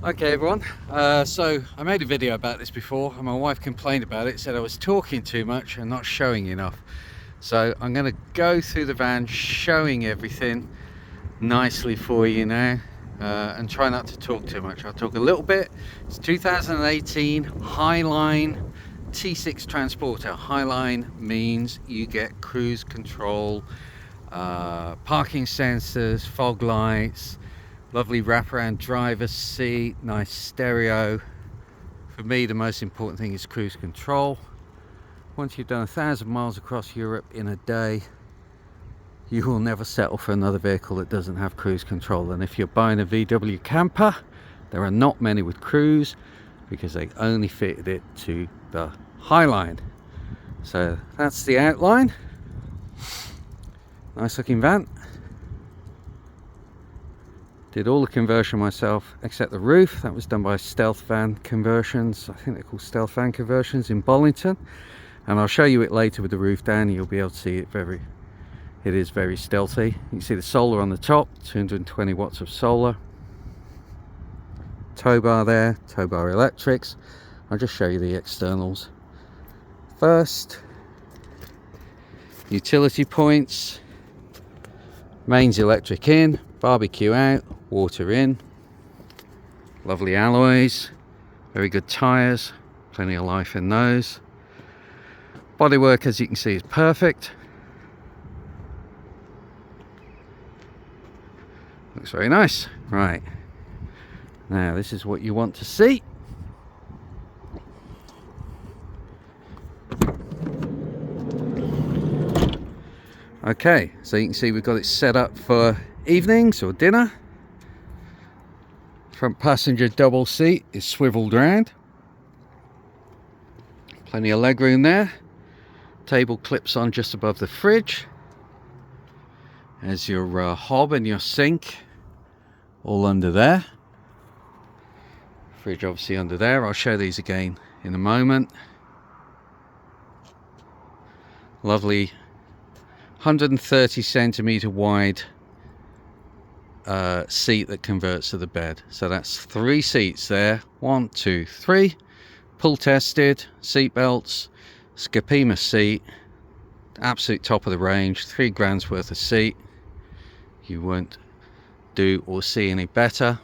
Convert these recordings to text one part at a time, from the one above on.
Okay everyone, so I made a video about this before and my wife complained about it, said I was talking too much and not showing enough. So I'm going to go through the van showing everything nicely for you now, and try not to talk too much. I'll talk a little bit. It's 2018 Highline T6 Transporter. Highline means you get cruise control, parking sensors, fog lights, lovely wraparound driver's seat, nice stereo. For me, the most important thing is cruise control. Once you've done 1,000 miles across Europe in a day, you will never settle for another vehicle that doesn't have cruise control. And if you're buying a VW camper, there are not many with cruise because they only fitted it to the Highline. So that's the outline. Nice looking van. Did all the conversion myself except the roof. That was done by Stealth Van Conversions. I think they're called Stealth Van Conversions in Bollington. And I'll show you it later with the roof down. You'll be able to see it it is very stealthy. You can see the solar on the top, 220 watts of solar. Tow bar there, tow bar electrics. I'll just show you the externals. First, utility points. Mains electric in, barbecue out, water in. Lovely alloys, very good tyres, plenty of life in those. Bodywork, as you can see, is perfect. Looks very nice. Right, now this is what you want to see. Okay, so you can see we've got it set up for evenings or dinner. Front passenger double seat is swiveled round. Plenty of leg room there. Table clips on just above the fridge. There's your hob and your sink all under there. Fridge obviously under there. I'll show these again in a moment. Lovely 130 centimeter wide seat that converts to the bed. So that's 3 seats there. 1, 2, 3. Pull tested, seat belts, Scapima seat, absolute top of the range, 3 grand's worth of seat. You won't do or see any better.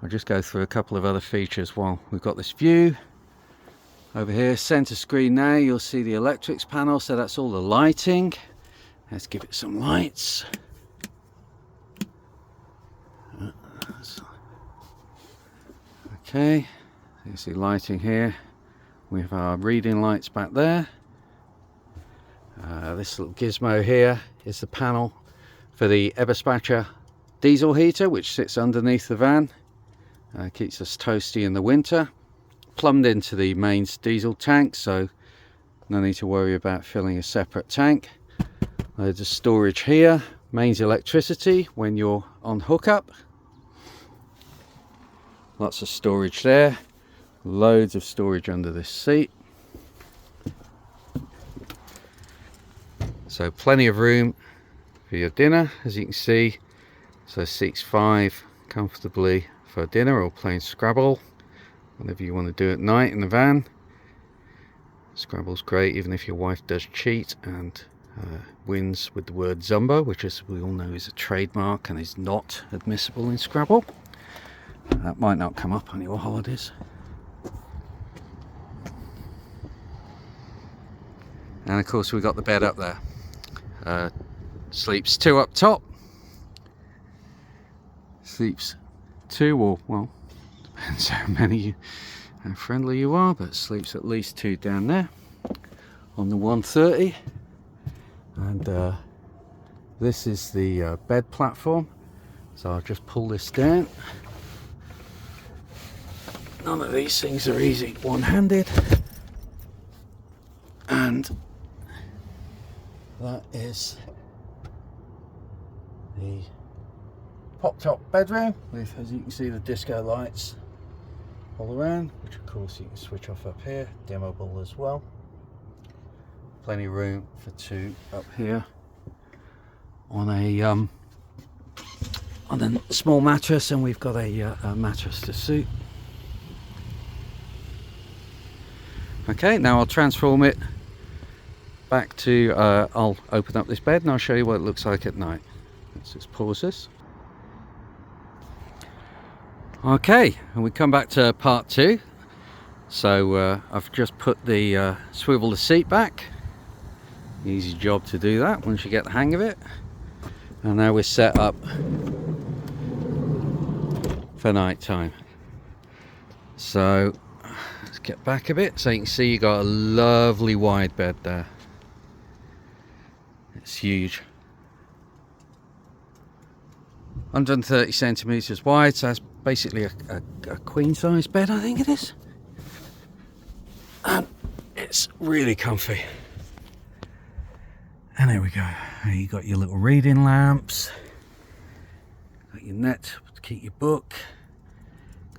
I'll just go through a couple of other features while we've got this view. Over here, center screen now, you'll see the electrics panel, so that's all the lighting. Let's give it some lights. Okay, you see lighting here. We have our reading lights back there. This little gizmo here is the panel for the Eberspacher diesel heater, which sits underneath the van. Keeps us toasty in the winter. Plumbed into the mains diesel tank, so no need to worry about filling a separate tank. Loads of storage here. Mains electricity when you're on hookup. Lots of storage there. Loads of storage under this seat. So plenty of room for your dinner, as you can see. So seats 5 comfortably for dinner or playing Scrabble. Whatever you want to do at night in the van. Scrabble's great even if your wife does cheat and wins with the word Zumba, which, as we all know, is a trademark and is not admissible in Scrabble. That might not come up on your holidays. And of course we've got the bed up there. Sleeps 2 up top. Sleeps 2, or well, depends how friendly you are, but sleeps at least 2 down there on the 130. And this is the bed platform, so I'll just pull this down. None of these things are easy one-handed. And that is the pop-top bedroom with, as you can see, the disco lights all around, which of course you can switch off up here, dimmable as well. Plenty of room for 2 up here on a on a small mattress, and we've got a mattress to suit. Okay, now I'll transform it back to, I'll open up this bed and I'll show you what it looks like at night. Let's just pause this. Okay, and we come back to part 2. So I've just put the swivel the seat back. Easy job to do that once you get the hang of it. And now we're set up for night time. So let's get back a bit so you can see you got a lovely wide bed there. It's huge. 130 centimeters wide, so that's basically a queen size bed, I think it is. And it's really comfy. And there we go. You got your little reading lamps, got your net to keep your book,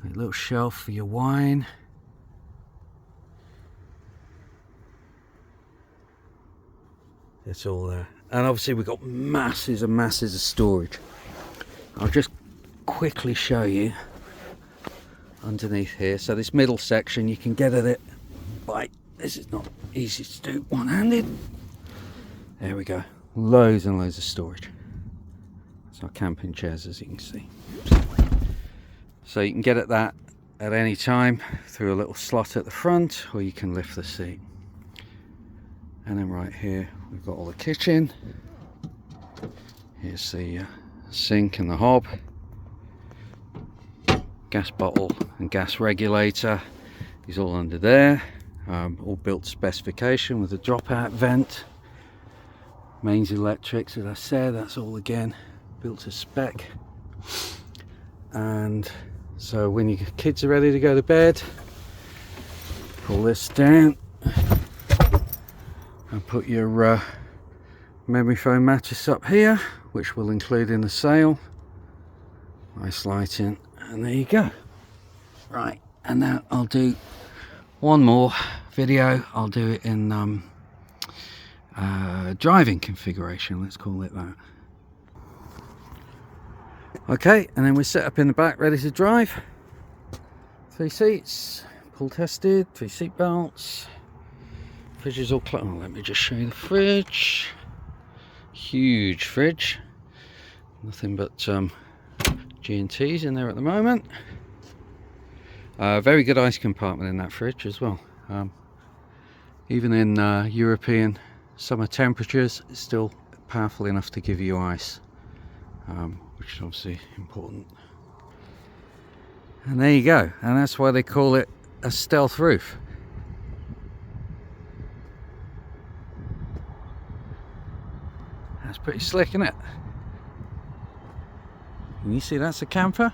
got a little shelf for your wine. It's all there. And obviously we've got masses and masses of storage. I'll just quickly show you underneath here. So this middle section, you can get at it by, this is not easy to do one-handed. There we go. Loads and loads of storage. It's our camping chairs, as you can see. So you can get at that at any time through a little slot at the front, or you can lift the seat. And then right here we've got all the kitchen. Here's the sink and the hob, gas bottle and gas regulator is all under there, all built to specification with a dropout vent. Mains electrics, as I said, that's all again built to spec. And so when your kids are ready to go to bed, pull this down and put your memory foam mattress up here, which we'll include in the sale. Nice lighting, and there you go. Right, and now I'll do one more video. I'll do it in driving configuration, let's call it that. Okay, and then we're set up in the back, ready to drive. 3 seats, pull tested, 3 seat belts. Fridge is all closed. Oh, let me just show you the fridge. Huge fridge. Nothing but G&Ts in there at the moment. Very good ice compartment in that fridge as well. Even in European summer temperatures, it's still powerful enough to give you ice, which is obviously important. And there you go, and that's why they call it a stealth roof. That's pretty slick, isn't it? Can you see that's a camper?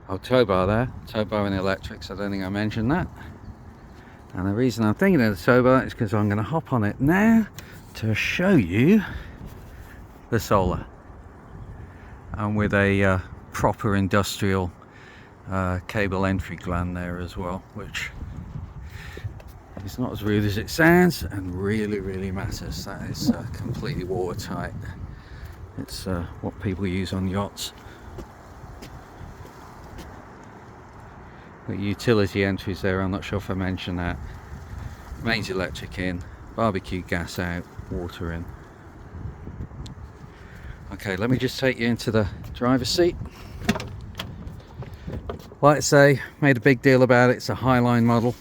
Oh, tow bar there, tow bar and electrics, I don't think I mentioned that. And the reason I'm thinking of the tow bar is because I'm going to hop on it now to show you the solar. And with a proper industrial cable entry gland there as well, which is not as rude as it sounds and really matters. That is completely watertight. It's what people use on yachts. The utility entries there, I'm not sure if I mentioned that. Mains electric in, barbecue gas out, water in. Okay, let me just take you into the driver's seat. Like I say, made a big deal about it. It's a Highline model.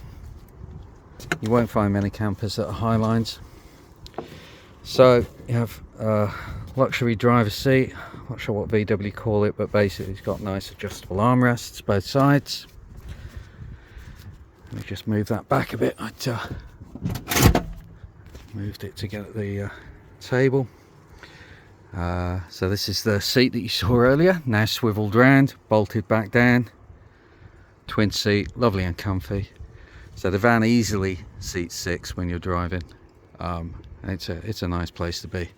You won't find many campers that are Highlines. So you have a luxury driver's seat. Not sure what VW call it, but basically it's got nice adjustable armrests both sides. Let me just move that back a bit. I moved it to get at the table. So this is the seat that you saw earlier, now swiveled round, bolted back down. Twin seat, lovely and comfy. So the van easily seats 6 when you're driving. It's a nice place to be.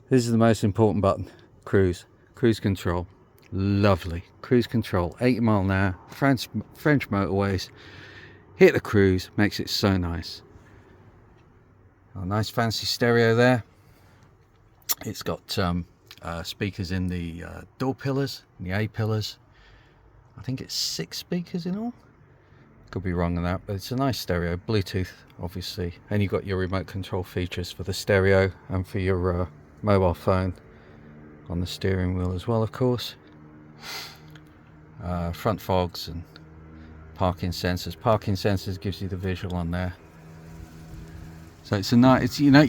This is the most important button, cruise control. Lovely cruise control, 80 mile an hour, French motorways. hit the cruise, makes it so nice. A nice fancy stereo there. It's got speakers in the door pillars, in the A pillars. I think it's 6 speakers in all. Could be wrong on that, but it's a nice stereo. Bluetooth, obviously, and you've got your remote control features for the stereo and for your mobile phone on the steering wheel as well, of course. Front fogs and parking sensors. Parking sensors gives you the visual on there. So it's a nice, it's, you know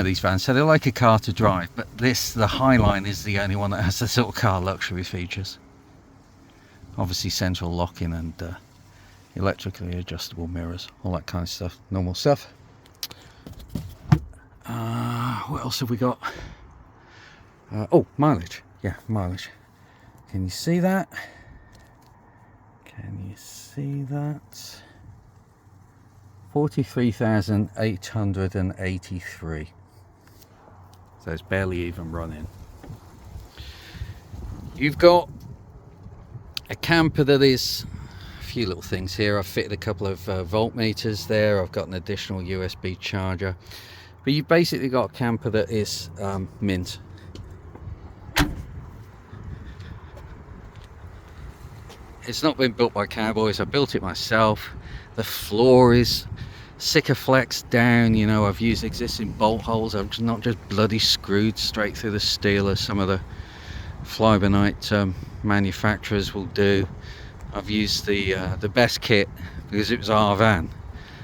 these vans, so they're like a car to drive, but the Highline is the only one that has the sort of car luxury features. Obviously central locking and electrically adjustable mirrors, all that kind of stuff, normal stuff. What else have we got? Oh, mileage. Yeah, mileage. Can you see that? Can you see that? 43,883. So it's barely even running. You've got a camper that is a few little things here. I've fitted a couple of voltmeters there. I've got an additional USB charger. But you've basically got a camper that is mint. It's not been built by cowboys. I built it myself. The floor is Sikaflex down. You know, I've used existing bolt holes. I've not just bloody screwed straight through the steel as some of the Flybenite manufacturers will do. I've used the best kit because it was our van.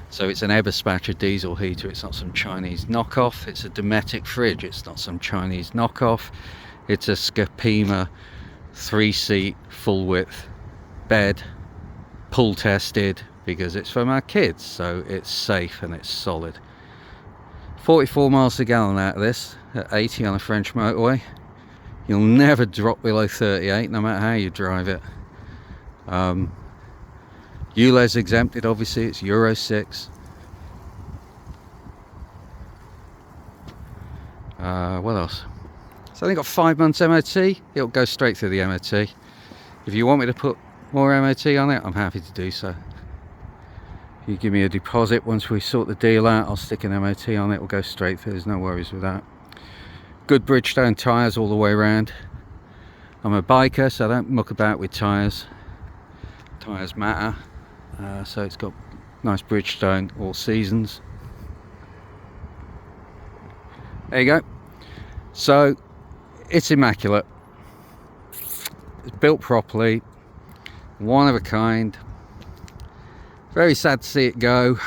So it's an Eberspacher diesel heater. It's not some Chinese knockoff. It's a Dometic fridge. It's not some Chinese knockoff. It's a Scapima 3-seat full width bed, pull tested because it's from our kids, so it's safe and it's solid. 44 miles per gallon out of this at 80 on a French motorway. You'll never drop below 38 no matter how you drive it. ULEZ exempted, obviously. It's Euro 6. What else? So I think got 5 months MOT. It'll go straight through the MOT. If you want me to put more MOT on it, I'm happy to do so. If you give me a deposit once we sort the deal out, I'll stick an MOT on it. It'll go straight through. There's no worries with that. Good Bridgestone tyres all the way around. I'm a biker, so I don't muck about with tyres. Tyres matter. So it's got nice Bridgestone all seasons. There you go. So it's immaculate. It's built properly. One of a kind. Very sad to see it go.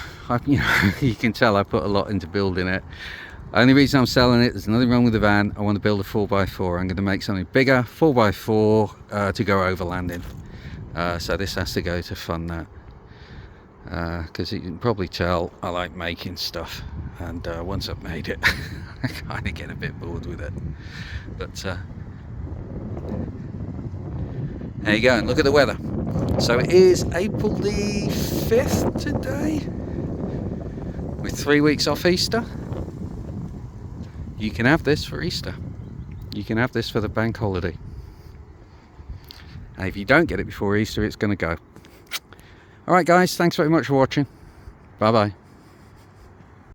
You can tell I put a lot into building it. Only reason I'm selling it, there's nothing wrong with the van. I want to build a 4x4. I'm going to make something bigger, 4x4, to go overlanding. So this has to go to fund that. Because you can probably tell I like making stuff. And once I've made it, I kind of get a bit bored with it. But there you go, and look at the weather. So it is April the 5th today, with 3 weeks off Easter. You can have this for Easter. You can have this for the bank holiday. And if you don't get it before Easter, it's going to go. Alright guys, thanks very much for watching. Bye bye.